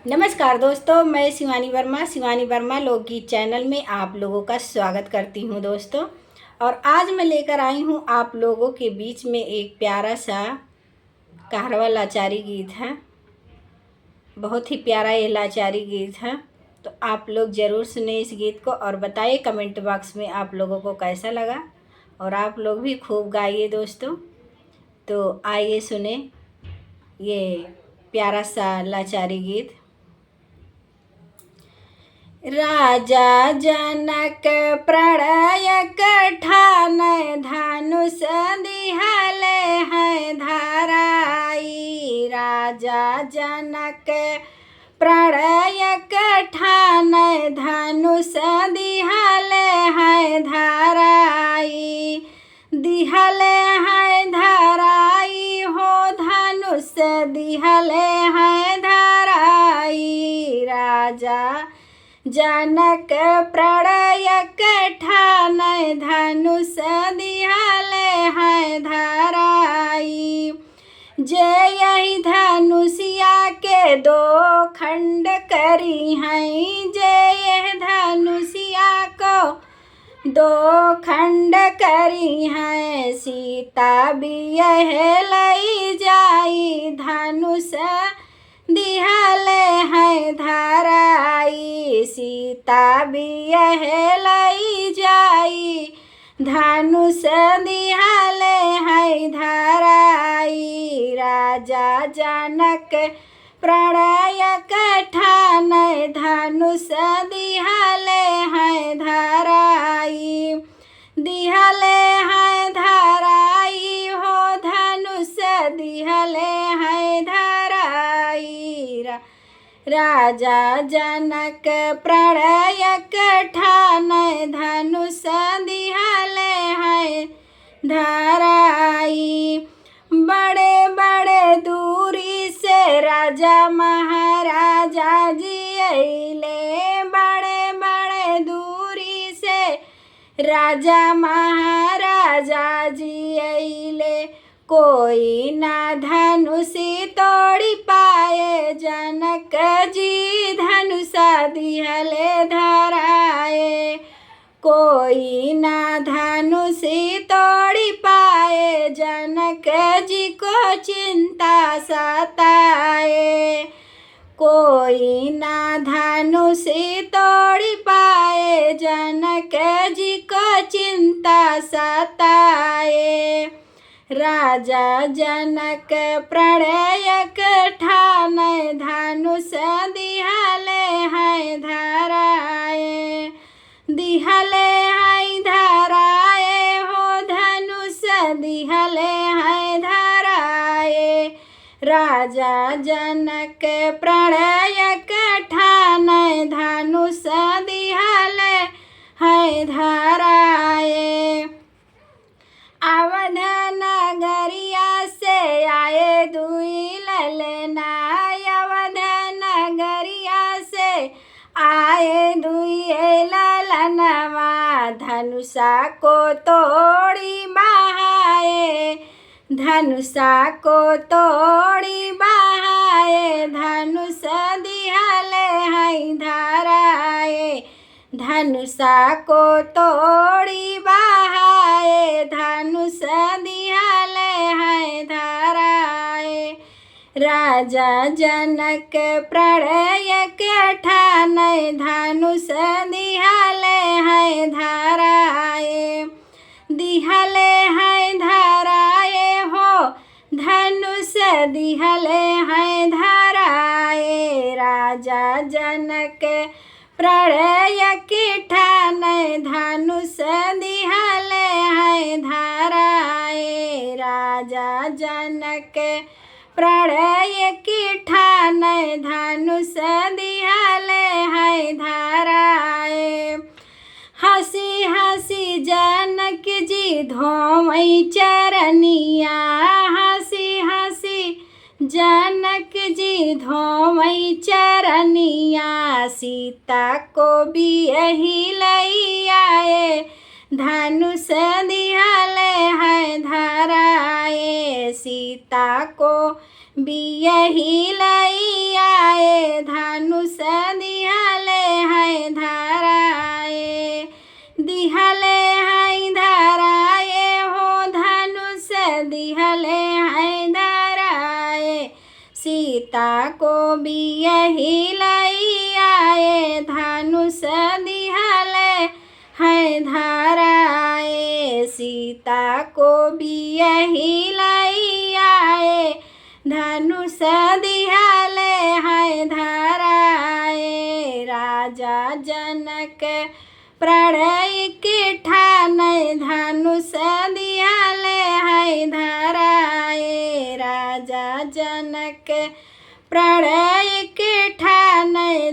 नमस्कार दोस्तों, मैं शिवानी वर्मा लोकगीत चैनल में आप लोगों का स्वागत करती हूं दोस्तों। और आज मैं लेकर आई हूं आप लोगों के बीच में एक प्यारा सा कहरवा लाचारी गीत है। बहुत ही प्यारा ये लाचारी गीत है, तो आप लोग ज़रूर सुने इस गीत को और बताइए कमेंट बॉक्स में आप लोगों को कैसा लगा। और आप लोग भी खूब गाइए दोस्तों। तो आइए सुने ये प्यारा सा लाचारी गीत। राजा जनक प्रणय कठान धनुष दिहले हैं धराई। राजा जनक प्रणय कठान धनुष दिहले हैं धराई। दिहले हैं धराई हो धनुष दिहले हैं धराई। राजा जनक प्रणय कठान धनुष दिहले हैं धराई। जे यही धनुषिया के दो खंड करी हैं। जे यह धनुषिया को दो खंड करी हैं। सीता भी यह लई जाई धनुष दिहले हैं धराई। सीता भी यह लई जाई धनुष दिहले हैं धराई। राजा जनक प्रणय कठान धनुष दिहले हैं धराई। दिहले हैं धराई हो धनुष दिहले हैं धराई। राजा जनक प्रणय कठान धनुष दिहले हैं धराई। बड़े बड़े दूरी से राजा महाराजा जी अइले। बड़े बड़े दूरी से राजा महाराजा जी अइले। कोई ना धनुषी तोड़ी पाए जनक जी धनुषा दिहले धराए। कोई ना धनुषी तोड़ी पाए जनक जी को चिंता सताए। कोई ना धनुषी तोड़ी पाए जनक जी को चिंता सताए। राजा जनक प्रणय कठान धनुष दिहले हैं धराए। दिहले हैं धराए हो धनुष दिहले हैं धराए। राजा जनक प्रणय कठान धनुष दिहले हैं धराए। अवध नगरिया से आए दुई ललना। अवध नगरिया से आए दुई ललनवा। धनुषा को तोड़ी बहाए। धनुषा को तोड़ी बहाए। धनुष दिहले हैं धराए। धनुषा को तोड़ी बहाए। धनुष दिहले हैं धराए। राजा जनक प्रणय कठान धनुष दिहले हैं धराए। दिहले हैं धराए हो धनुष दिहले हैं धराए। राजा जनक प्रणय कठान धनुष दिहले हैं धराए। राजा जनक प्रणय कठान धनुष दिहले हैं धराए। हंसी हंसी जनक जी धोवई चरनिया। हंसी हंसी जनक जी धोवई चरनिया। सीता को भी यही लई आए धनुष दिहले हैं धराए। सीता को भी यही लई आए धनुष सीता को भी यही लाई आए, धनुष दिहले है धराए। सीता को भी यही लाई आए, धनुष दिहले है धराए। राजा जनक प्रणय के ठाने, धनुष दिहले है धराए। राजा जनक प्रणय के ठाने